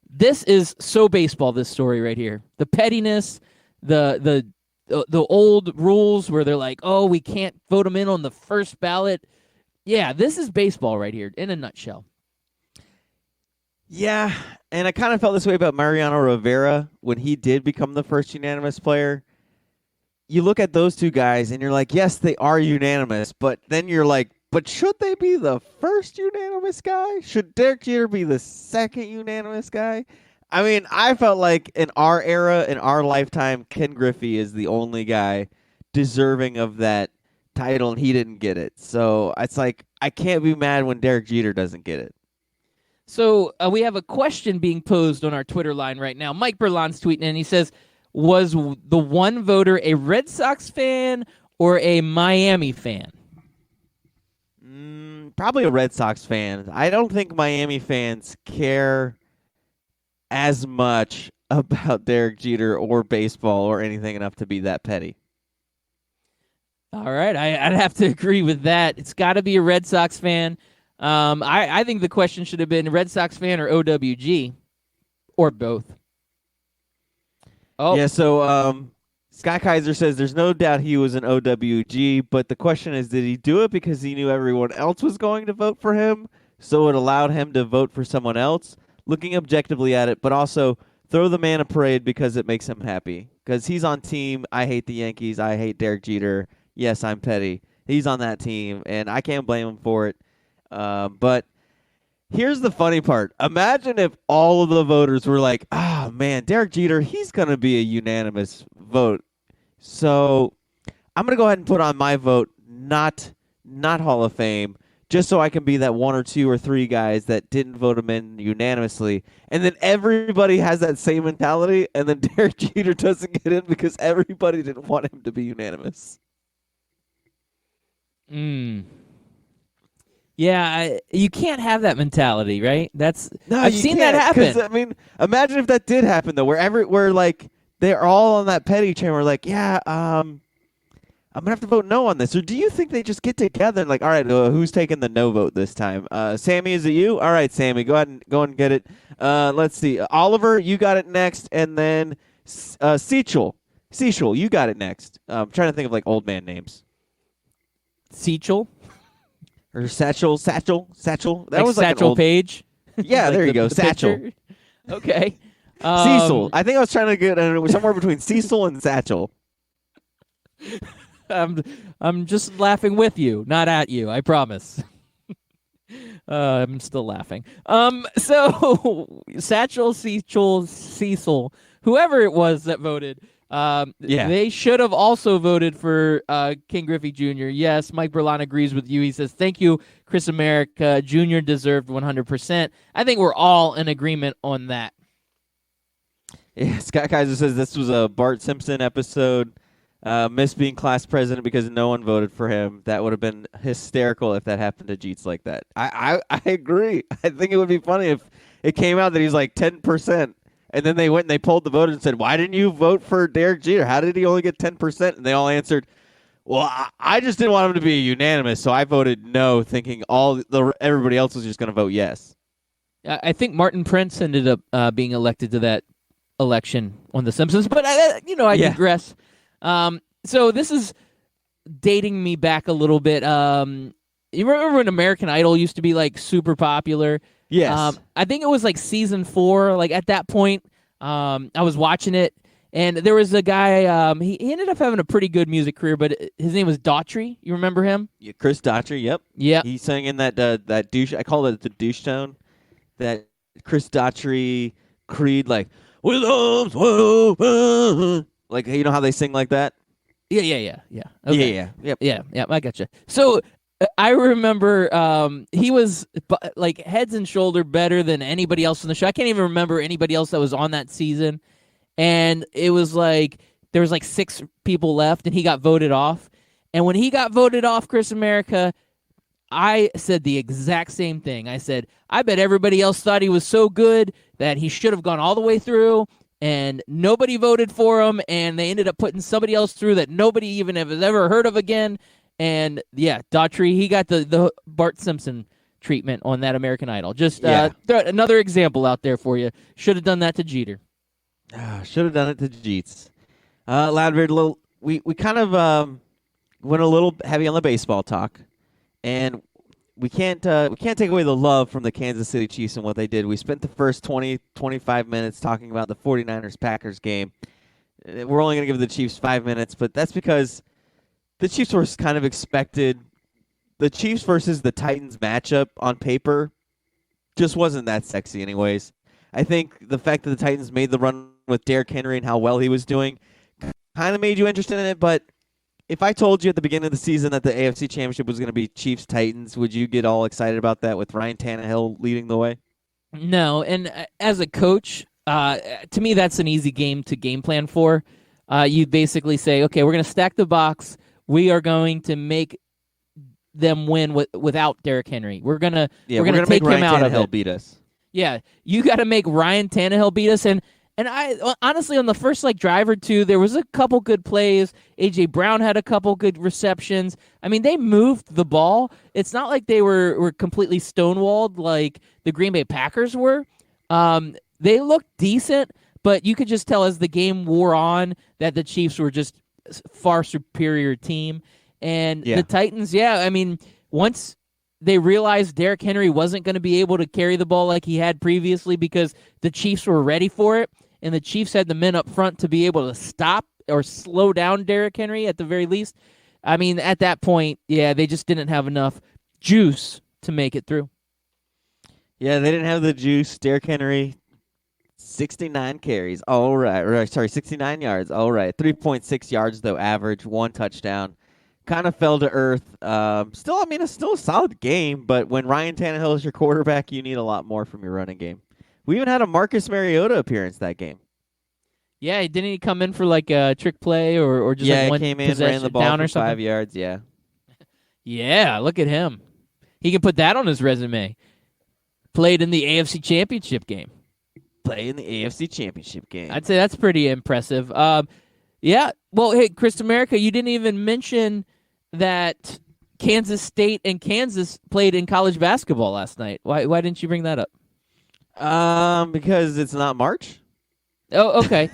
This is so baseball, this story right here. The pettiness, the old rules where they're like, oh, we can't vote him in on the first ballot. Yeah, this is baseball right here in a nutshell. Yeah, And I kind of felt this way about Mariano Rivera when he did become the first unanimous player. You look at those two guys and you're like, yes, they are unanimous, but then you're like, but should they be the first unanimous guy? Should Derek Jeter be the second unanimous guy? I mean, I felt like in our era, in our lifetime, Ken Griffey is the only guy deserving of that title, and he didn't get it. So it's like, I can't be mad when Derek Jeter doesn't get it. So we have a question being posed on our Twitter line right now. Mike Berlan's tweeting, and he says, was the one voter a Red Sox fan or a Miami fan? Probably a Red Sox fan. I don't think Miami fans care as much about Derek Jeter or baseball or anything enough to be that petty. All right, I'd have to agree with that. It's got to be a Red Sox fan. I think the question should have been Red Sox fan or OWG, or both. Oh, Yeah, so Scott Kaiser says there's no doubt he was an OWG, but the question is, did he do it because he knew everyone else was going to vote for him, so it allowed him to vote for someone else? Looking objectively at it, but also throw the man a parade because it makes him happy. Because he's on team, I hate the Yankees, I hate Derek Jeter. Yes, I'm petty. He's on that team, and I can't blame him for it. But here's the funny part. Imagine if all of the voters were like, man, Derek Jeter, he's going to be a unanimous vote. So I'm going to go ahead and put on my vote, not Hall of Fame, just so I can be that one or two or three guys that didn't vote him in unanimously. And then everybody has that same mentality, and then Derek Jeter doesn't get in because everybody didn't want him to be unanimous. Yeah, you can't have that mentality, right? I've seen that can't, 'cause, happen. I mean, imagine if that did happen though, where like they're all on that petty train. We're like, yeah, I'm gonna have to vote no on this. Or do you think they just get together and like, all right, who's taking the no vote this time? Sammy, is it you? All right, Sammy, go ahead and get it. Let's see, Oliver, you got it next, and then Sechel, you got it next. I'm trying to think of like old man names. Sechel? Or Satchel. That Like was like Satchel an old... Page? Yeah, Like there you go, the Satchel. pitcher? Okay. Cecil. I think I was trying to get somewhere between Cecil and Satchel. I'm just laughing with you, not at you, I promise. I'm still laughing. So Satchel, Cecil, whoever it was that voted, they should have also voted for King Griffey Jr. Yes, Mike Berlan agrees with you. He says, thank you, Chris America. Jr. deserved 100%. I think we're all in agreement on that. Yeah, Scott Kaiser says this was a Bart Simpson episode. Missed being class president because no one voted for him. That would have been hysterical if that happened to Jeets like that. I agree. I think it would be funny if it came out that he's like 10%. And then they went and they polled the voters and said, why didn't you vote for Derek Jeter? How did he only get 10%? And they all answered, well, I just didn't want him to be unanimous, so I voted no, thinking everybody else was just going to vote yes. I think Martin Prince ended up being elected to that election on The Simpsons, but I digress. So this is dating me back a little bit. You remember when American Idol used to be like super popular? Yes. I think it was like season 4. Like at that point, I was watching it, and there was a guy. He ended up having a pretty good music career, but his name was Daughtry. You remember him? Yeah, Chris Daughtry. Yep. Yeah. He sang in that douche. I call it the douche tone. That Chris Daughtry Creed, like with arms wide open. Like, you know how they sing like that? Yeah. Okay. Yeah. Yeah. I gotcha. So I remember he was like heads and shoulder better than anybody else on the show. I can't even remember anybody else that was on that season. And it was like there was like 6 people left, and he got voted off. And when he got voted off, Chris America, I said the exact same thing. I said, I bet everybody else thought he was so good that he should have gone all the way through, and nobody voted for him, and they ended up putting somebody else through that nobody even has ever heard of again. And yeah, Daughtry, he got the Bart Simpson treatment on that American Idol. Just throw another example out there for you. Should have done that to Jeter. Should have done it to Jeets. Loudbeard, we kind of went a little heavy on the baseball talk, and we can't take away the love from the Kansas City Chiefs and what they did. We spent the first 20, 25 minutes talking about the 49ers-Packers game. We're only going to give the Chiefs 5 minutes, but that's because the Chiefs were kind of expected. The Chiefs versus the Titans matchup on paper just wasn't that sexy anyways. I think the fact that the Titans made the run with Derrick Henry and how well he was doing kind of made you interested in it, but if I told you at the beginning of the season that the AFC Championship was going to be Chiefs-Titans, would you get all excited about that with Ryan Tannehill leading the way? No, and as a coach, to me that's an easy game to game plan for. You basically say, okay, we're going to stack the box. We are going to make them win without Derrick Henry. We're gonna take him out of it. Beat us. Yeah, you got to make Ryan Tannehill beat us. And I honestly, on the first drive or two, there was a couple good plays. A.J. Brown had a couple good receptions. I mean, they moved the ball. It's not like they were completely stonewalled like the Green Bay Packers were. They looked decent, but you could just tell as the game wore on that the Chiefs were just a far superior team. And the Titans, I mean, once they realized Derrick Henry wasn't going to be able to carry the ball like he had previously because the Chiefs were ready for it, and the Chiefs had the men up front to be able to stop or slow down Derrick Henry at the very least. I mean, at that point, they just didn't have enough juice to make it through. Yeah, they didn't have the juice. Derrick Henry, 69 carries. All right. 69 yards. All right. 3.6 yards, though, average. 1 touchdown. Kind of fell to earth. Still, I mean, it's still a solid game, but when Ryan Tannehill is your quarterback, you need a lot more from your running game. We even had a Marcus Mariota appearance that game. Yeah, didn't he come in for like a trick play or just like one came in, possession ran the ball down for or something? 5 yards, yeah. Yeah, look at him. He can put that on his resume. Played in the AFC Championship game. Play in the AFC Championship game. I'd say that's pretty impressive. Yeah, well, hey, Chris America, you didn't even mention that Kansas State and Kansas played in college basketball last night. Why didn't you bring that up? Because it's not March. Oh, okay.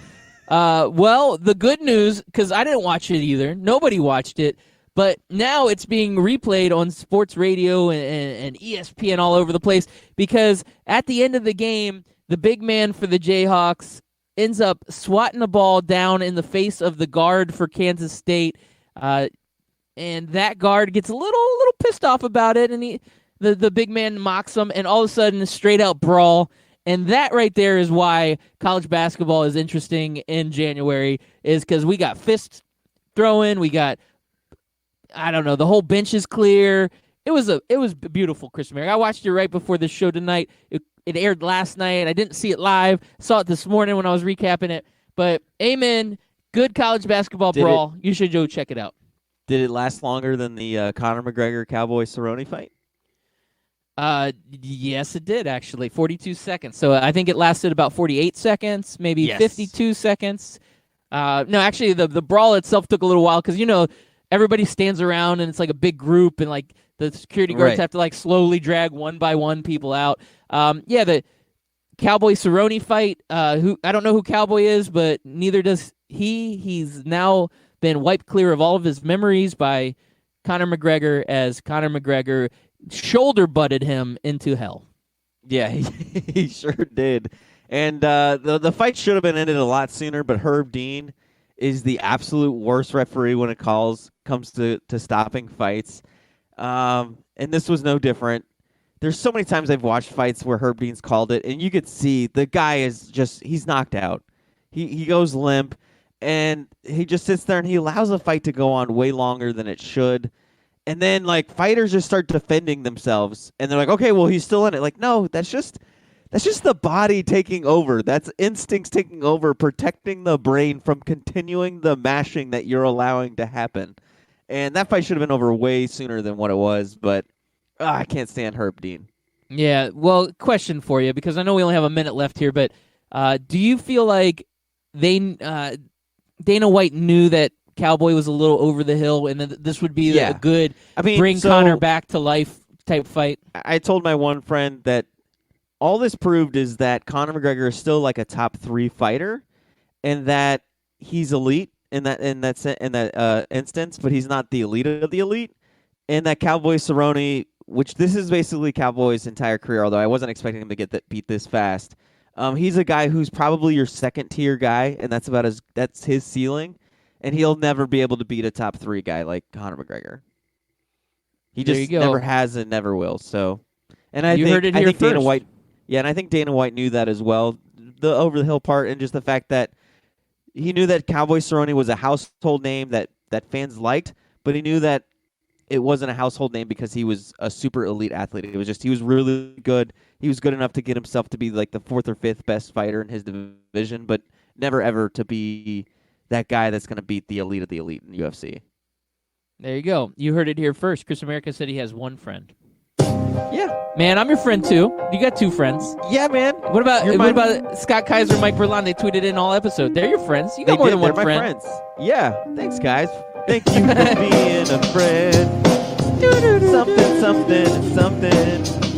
Well, the good news, because I didn't watch it either. Nobody watched it. But now it's being replayed on sports radio and ESPN all over the place because at the end of the game, the big man for the Jayhawks ends up swatting the ball down in the face of the guard for Kansas State. And that guard gets a little pissed off about it, and the big man mocks him, and all of a sudden, a straight-out brawl. And that right there is why college basketball is interesting in January, is because we got fist throwing, we got, I don't know, the whole bench is clear. It was beautiful, Chris Merrick. I watched it right before the show tonight. It aired last night. I didn't see it live. Saw it this morning when I was recapping it. But amen, good college basketball brawl. You should go check it out. Did it last longer than the Conor McGregor Cowboy Cerrone fight? Yes, it did, actually. 42 seconds. So I think it lasted about 48 seconds, maybe 52 seconds. No, actually, the brawl itself took a little while because, everybody stands around and it's like a big group and like the security guards have to like slowly drag one by one people out. The Cowboy Cerrone fight, who I don't know who Cowboy is, but neither does he. He's now been wiped clear of all of his memories by Conor McGregor as Conor McGregor shoulder butted him into hell. Yeah, he sure did. And the fight should have been ended a lot sooner, but Herb Dean is the absolute worst referee when it comes to stopping fights. And this was no different. There's so many times I've watched fights where Herb Dean's called it, and you could see the guy is he's knocked out. He goes limp, and he just sits there, and he allows a fight to go on way longer than it should. And then, fighters just start defending themselves, and they're like, okay, well, he's still in it. Like, no, that's just the body taking over. That's instincts taking over, protecting the brain from continuing the mashing that you're allowing to happen. And that fight should have been over way sooner than what it was, but I can't stand Herb Dean. Yeah, well, question for you, because I know we only have a minute left here, but do you feel like Dana White knew that Cowboy was a little over the hill and that this would be a good bring Conor back to life type fight? I told my one friend that all this proved is that Conor McGregor is still like a top 3 fighter, and that he's elite in that instance, but he's not the elite of the elite, and that Cowboy Cerrone which this is basically Cowboy's entire career, although I wasn't expecting him to get beat this fast. He's a guy who's probably your second-tier guy, and that's his ceiling, and he'll never be able to beat a top 3 guy like Conor McGregor. He just never has and never will. So, and I think Dana White, and I think Dana White knew that as well. The over the hill part, and just the fact that he knew that Cowboy Cerrone was a household name that fans liked, but he knew that it wasn't a household name because he was a super elite athlete. It was just he was really good. He was good enough to get himself to be like the 4th or 5th best fighter in his division, but never ever to be that guy that's going to beat the elite of the elite in UFC. There you go. You heard it here first. Chris America said he has one friend. Yeah. Man, I'm your friend too. You got 2 friends. Yeah, man. What about Scott Kaiser, Mike Berlon? They tweeted in all episode. They're your friends. You got more than one They're friend. my friends. Yeah. Thanks, guys. Thank you for being a friend. Something, something, something.